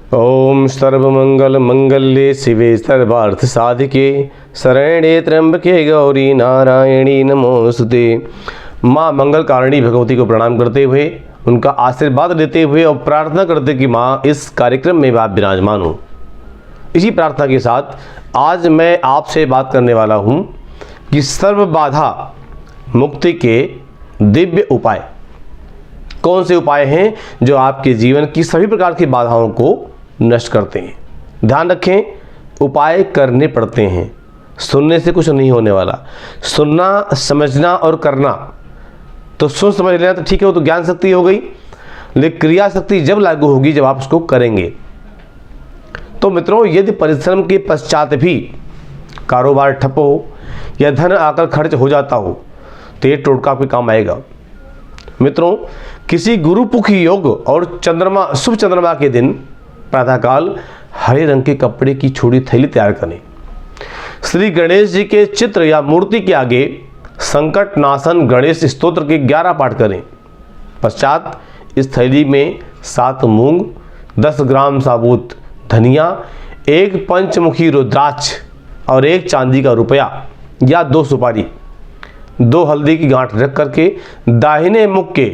ओम सर्वमंगल मंगल्ये शिवे सर्वार्थ साधिके शरण्ये त्र्यंबके गौरी नारायणी नमोस्तुते। माँ मंगल कारिणी भगवती को प्रणाम करते हुए, उनका आशीर्वाद लेते हुए और प्रार्थना करते कि माँ इस कार्यक्रम में आप विराजमान हो। इसी प्रार्थना के साथ आज मैं आपसे बात करने वाला हूँ कि सर्व बाधा मुक्ति के दिव्य उपाय कौन से उपाय हैं जो आपके जीवन की सभी प्रकार की बाधाओं को नष्ट करते हैं। ध्यान रखें, उपाय करने पड़ते हैं, सुनने से कुछ नहीं होने वाला। सुनना, समझना और करना तो सुन समझ लेना तो ठीक है, वो तो ज्ञान शक्ति हो गई, लेकिन क्रिया शक्ति जब लागू होगी जब आप उसको करेंगे। तो मित्रों, यदि परिश्रम के पश्चात भी कारोबार ठप हो या धन आकर खर्च हो जाता हो तो ये टोटका आपके काम आएगा। मित्रों, किसी गुरुपुख योग और चंद्रमा शुभ चंद्रमा के दिन प्रातःकाल हरे रंग के कपड़े की छोटी थैली तैयार करें। श्री गणेश जी के चित्र या मूर्ति के आगे संकट नाशन गणेश स्तोत्र के 11 पाठ करें। पश्चात इस थैली में 7 मूंग, 10 ग्राम साबुत धनिया, 1 पंचमुखी रुद्राक्ष और 1 चांदी का रुपया या 2 सुपारी, 2 हल्दी की गांठ रख करके दाहिने मुख के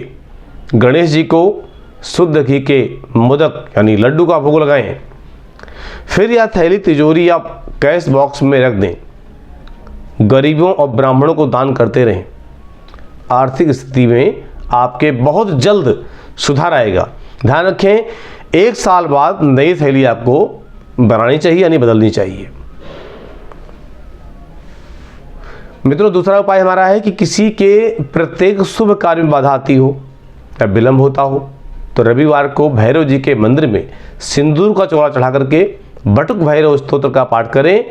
गणेश जी को शुद्ध घी के मोदक यानी लड्डू का भोग लगाएं। फिर यह थैली तिजोरी या कैश बॉक्स में रख दें। गरीबों और ब्राह्मणों को दान करते रहें। आर्थिक स्थिति में आपके बहुत जल्द सुधार आएगा। ध्यान रखें, 1 साल बाद नई थैली आपको बनानी चाहिए यानी बदलनी चाहिए। मित्रों, दूसरा उपाय हमारा है कि किसी के प्रत्येक शुभ कार्य में बाधा आती हो या विलंब होता हो तो रविवार को भैरव जी के मंदिर में सिंदूर का चोला चढ़ा करके बटुक भैरव स्तोत्र का पाठ करें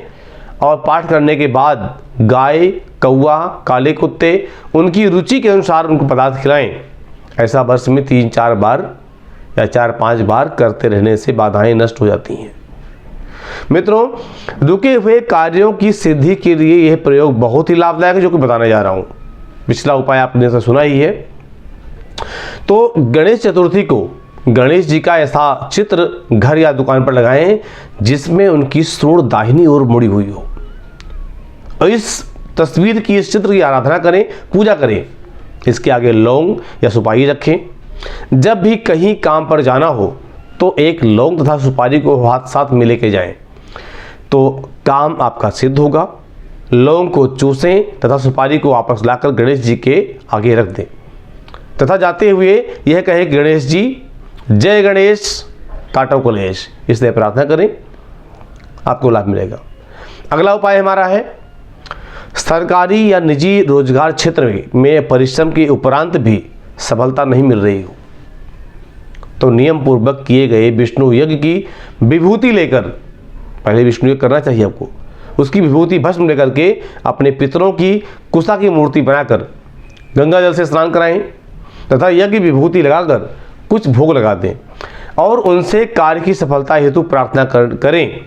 और पाठ करने के बाद गाय, कौवा, काले कुत्ते उनकी रुचि के अनुसार उनको पदार्थ खिलाएं। ऐसा वर्ष में 3-4 बार या 4-5 बार करते रहने से बाधाएं नष्ट हो जाती हैं। मित्रों, रुके हुए कार्यों की सिद्धि के लिए यह प्रयोग बहुत ही लाभदायक है जो कि बताने जा रहा हूं। पिछला उपाय आपने तो सुना ही है। तो गणेश चतुर्थी को गणेश जी का ऐसा चित्र घर या दुकान पर लगाएं जिसमें उनकी सूंड दाहिनी ओर मुड़ी हुई हो और इस तस्वीर की, इस चित्र की आराधना करें, पूजा करें। इसके आगे लौंग या सुपारी रखें। जब भी कहीं काम पर जाना हो तो एक लौंग तथा सुपारी को हाथ साथ में लेके जाएं तो काम आपका सिद्ध होगा। लौंग को चूसें तथा सुपारी को वापस लाकर गणेश जी के आगे रख दें तथा जाते हुए यह कहें, गणेश जी जय गणेश काटो कलेश। इसलिए प्रार्थना करें, आपको लाभ मिलेगा। अगला उपाय हमारा है, सरकारी या निजी रोजगार क्षेत्र में परिश्रम के उपरांत भी सफलता नहीं मिल रही हो तो नियम पूर्वक किए गए विष्णु यज्ञ की विभूति लेकर, पहले विष्णु यज्ञ करना चाहिए आपको, उसकी विभूति भस्म लेकर के अपने पितरों की कुशा की मूर्ति बनाकर गंगा जल से स्नान कराएं तथा यज्ञ विभूति लगाकर कुछ भोग लगा दें और उनसे कार्य की सफलता हेतु प्रार्थना करें।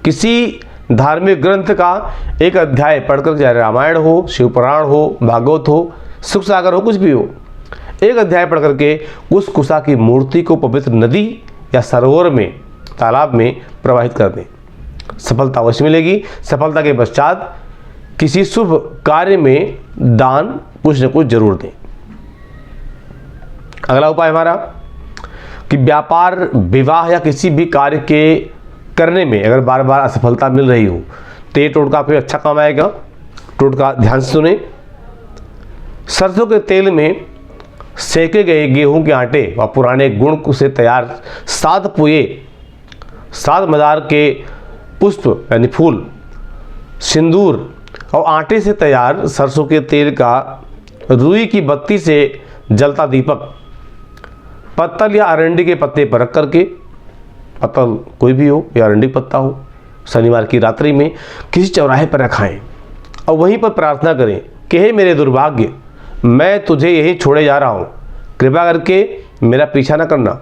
किसी धार्मिक ग्रंथ का एक अध्याय पढ़कर, चाहे रामायण हो, शिवपुराण हो, भागवत हो, सुख सागर हो, कुछ भी हो, एक अध्याय पढ़ करके उस कुशा की मूर्ति को पवित्र नदी या सरोवर में, तालाब में प्रवाहित कर दें। सफलता अवश्य मिलेगी। सफलता के पश्चात किसी शुभ कार्य में दान कुछ न कुछ जरूर दें। अगला उपाय हमारा कि व्यापार, विवाह या किसी भी कार्य के करने में अगर बार बार असफलता मिल रही हो तो ये टोटका आपको अच्छा काम आएगा। टोटका ध्यान से सुने। सरसों के तेल में सेके गए गेहूं के आटे व पुराने गुण से तैयार 7 पुए, 7 मदार के पुष्प यानी फूल, सिंदूर और आटे से तैयार सरसों के तेल का रुई की बत्ती से जलता दीपक पत्तल या अरंडी के पत्ते पर रख करके, पत्तल कोई भी हो या अरंडी पत्ता हो, शनिवार की रात्रि में किसी चौराहे पर रखाएं और वहीं पर प्रार्थना करें कि हे मेरे दुर्भाग्य, मैं तुझे यहीं छोड़े जा रहा हूँ, कृपा करके मेरा पीछा न करना।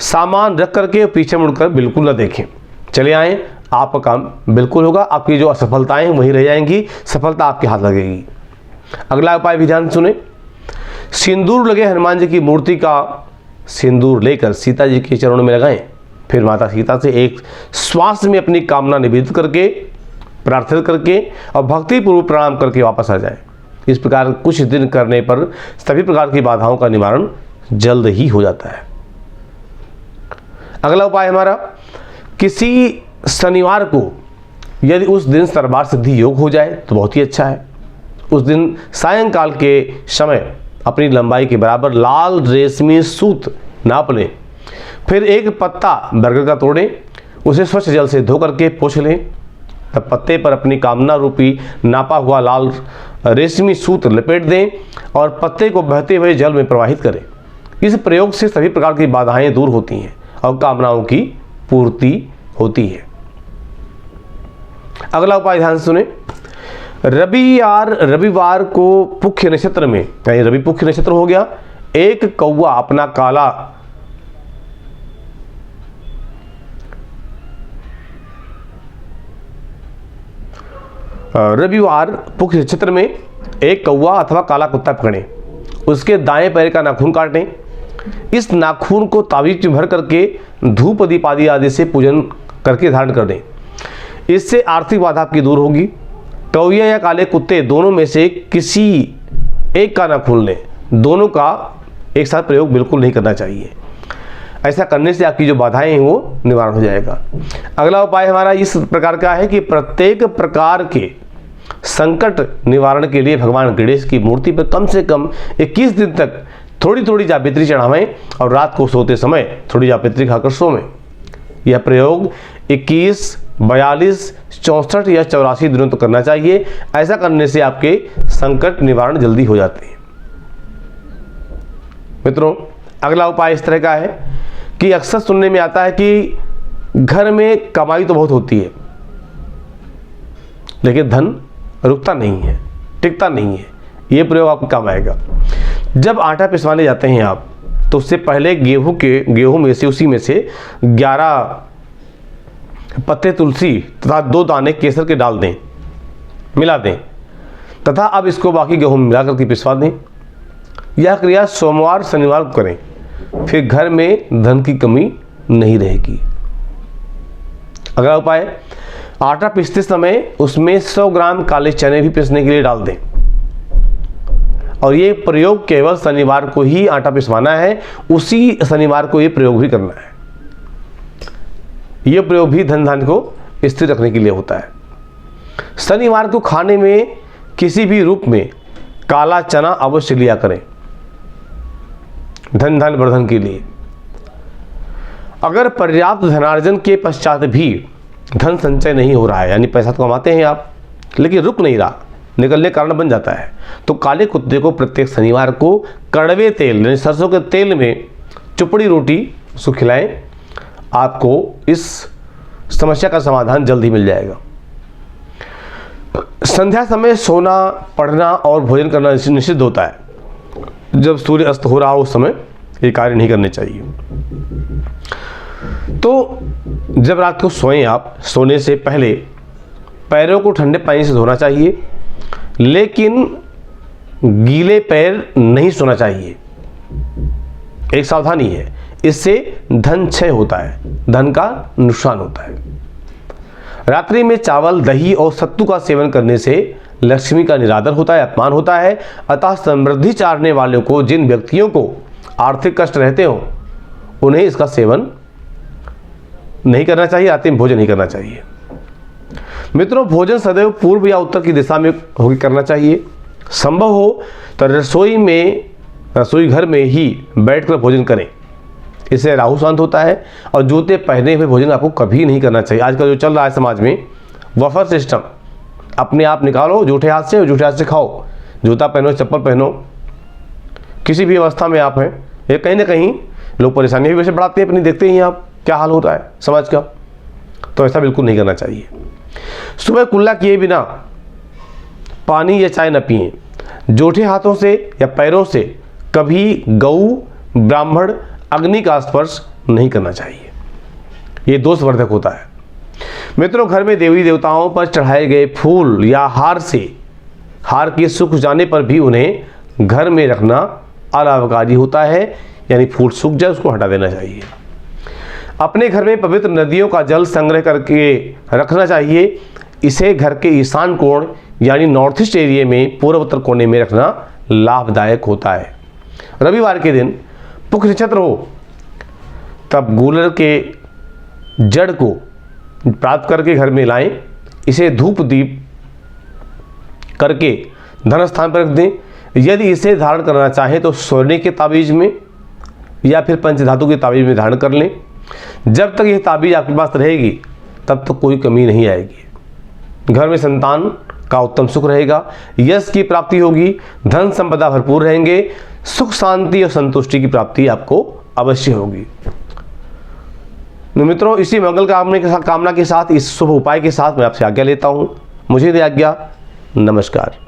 सामान रख करके पीछे मुड़कर बिल्कुल न देखें, चले आएँ, आपका काम बिल्कुल होगा। आपकी जो असफलताएं हैं वहीं रह जाएंगी, सफलता आपके हाथ लगेगी। अगला उपाय भी ध्यान सुने। सिंदूर लगे हनुमान जी की मूर्ति का सिंदूर लेकर सीता जी के चरणों में लगाएं। फिर माता सीता से एक श्वास में अपनी कामना निवेदित करके, प्रार्थना करके और भक्तिपूर्वक प्रणाम करके वापस आ जाएं। इस प्रकार कुछ दिन करने पर सभी प्रकार की बाधाओं का निवारण जल्द ही हो जाता है। अगला उपाय हमारा, किसी शनिवार को यदि उस दिन सर्वार्थ सिद्धि योग हो जाए तो बहुत ही अच्छा है। उस दिन सायंकाल के समय अपनी लंबाई के बराबर लाल रेशमी सूत नाप लें। फिर एक पत्ता बरगद का तोड़ें, उसे स्वच्छ जल से धो करके पोंछ लें। तब पत्ते पर अपनी कामना रूपी नापा हुआ लाल रेशमी सूत लपेट दें और पत्ते को बहते हुए जल में प्रवाहित करें। इस प्रयोग से सभी प्रकार की बाधाएं दूर होती हैं और कामनाओं की पूर्ति होती है। अगला उपाय ध्यान से सुने। रविवार को पुख्य नक्षत्र में, यानी रवि पुख्य नक्षत्र हो गया, एक कौवा अपना काला रविवार पुख्य नक्षत्र में एक कौवा अथवा काला कुत्ता पकड़ें, उसके दाएं पैर का नाखून काटें। इस नाखून को तावीज में भर करके धूप दीप आदि से पूजन करके धारण कर दें। इससे आर्थिक बाधा आपकी दूर होगी। कौया या काले कुत्ते दोनों में से किसी एक का नाखून लें, दोनों का एक साथ प्रयोग बिल्कुल नहीं करना चाहिए। ऐसा करने से आपकी जो बाधाएं हैं वो निवारण हो जाएगा। अगला उपाय हमारा इस प्रकार का है कि प्रत्येक प्रकार के संकट निवारण के लिए भगवान गणेश की मूर्ति पर कम से कम 21 दिन तक थोड़ी थोड़ी जावित्री चढ़ावें और रात को सोते समय थोड़ी जावित्री खाकर सोवें। यह प्रयोग 21, 42, 64 या 84 दिनों तक करना चाहिए। ऐसा करने से आपके संकट निवारण जल्दी हो जाते हैं। मित्रों, अगला उपाय इस तरह का है कि अक्सर सुनने में आता है कि घर में कमाई तो बहुत होती है लेकिन धन रुकता नहीं है, टिकता नहीं है। ये प्रयोग आपको काम आएगा। जब आटा पिसवाने जाते हैं आप, तो उससे पहले गेहूं में से, उसी में से 11 पत्ते तुलसी तथा 2 दाने केसर के डाल दें, मिला दें तथा अब इसको बाकी गेहूं में मिला करके पिसवा दें। यह क्रिया सोमवार शनिवार को करें, फिर घर में धन की कमी नहीं रहेगी। अगला उपाय, आटा पीसते समय उसमें 100 ग्राम काले चने भी पीसने के लिए डाल दें और ये प्रयोग केवल शनिवार को ही आटा पिसवाना है, उसी शनिवार को ये प्रयोग भी करना है। ये प्रयोग भी धन धान्य को स्थिर रखने के लिए होता है। शनिवार को खाने में किसी भी रूप में काला चना अवश्य लिया करें, धन धान्य वर्धन के लिए। अगर पर्याप्त धनार्जन के पश्चात भी धन संचय नहीं हो रहा है, यानी पैसा तो कमाते हैं आप लेकिन रुक नहीं रहा, निकलने का कारण बन जाता है, तो काले कुत्ते को प्रत्येक शनिवार को कड़वे तेल यानी सरसों के तेल में चुपड़ी रोटी उसको खिलाएं। आपको इस समस्या का समाधान जल्द ही मिल जाएगा। संध्या समय सोना, पढ़ना और भोजन करना निषिद्ध होता है। जब सूर्य अस्त हो रहा हो उस समय ये कार्य नहीं करने चाहिए। तो जब रात को सोएं आप, सोने से पहले पैरों को ठंडे पानी से धोना चाहिए, लेकिन गीले पैर नहीं सोना चाहिए। एक सावधानी है, इससे धन क्षय होता है, धन का नुकसान होता है। रात्रि में चावल, दही और सत्तू का सेवन करने से लक्ष्मी का निरादर होता है, अपमान होता है। अतः समृद्धि चाहने वालों को, जिन व्यक्तियों को आर्थिक कष्ट रहते हो, उन्हें इसका सेवन नहीं करना चाहिए, रात्रि में भोजन नहीं करना चाहिए। मित्रों, भोजन सदैव पूर्व या उत्तर की दिशा में होकर करना चाहिए। संभव हो तो रसोई घर में ही बैठकर भोजन करें, इससे राहु शांत होता है। और जूते पहने हुए भोजन आपको कभी नहीं करना चाहिए। आजकल जो चल रहा है समाज में वफर सिस्टम, अपने आप निकालो जूठे हाथ से और जूठे हाथ से खाओ। जूता पहनो, चप्पल पहनो, किसी भी अवस्था में आप हैं, ये कहीं ना कहीं लोग परेशानी भी वैसे बढ़ाते हैं अपनी। देखते ही आप क्या हाल हो रहा है समाज का, तो ऐसा बिल्कुल नहीं करना चाहिए। सुबह कुल्ला किए बिना पानी या चाय न पिएं। जूठे हाथों से या पैरों से कभी गऊ, ब्राह्मण, अग्नि का स्पर्श नहीं करना चाहिए, ये दोषवर्धक होता है। मित्रों, घर में देवी देवताओं पर चढ़ाए गए फूल या हार के सूख जाने पर भी उन्हें घर में रखना अलाभकारी होता है, यानी फूल सूख जाए उसको हटा देना चाहिए। अपने घर में पवित्र नदियों का जल संग्रह करके रखना चाहिए। इसे घर के ईशान कोण यानी नॉर्थ ईस्ट एरिया में पूर्व उत्तर कोने में रखना लाभदायक होता है। रविवार के दिन पुष्य नक्षत्र हो तब गूलर के जड़ को प्राप्त करके घर में लाएं। इसे धूप दीप करके धन स्थान पर रख दें। यदि इसे धारण करना चाहें तो सोने के ताबीज में या फिर पंचधातु के ताबीज में धारण कर लें। जब तक यह ताबीज आपके पास रहेगी तब तक कोई कमी नहीं आएगी। घर में संतान का उत्तम सुख रहेगा, यश की प्राप्ति होगी, धन संपदा भरपूर रहेंगे, सुख शांति और संतुष्टि की प्राप्ति आपको अवश्य होगी। मित्रों, इसी मंगल कामना के साथ, इस शुभ उपाय के साथ मैं आपसे आज्ञा लेता हूँ। मुझे दे आज्ञा। नमस्कार।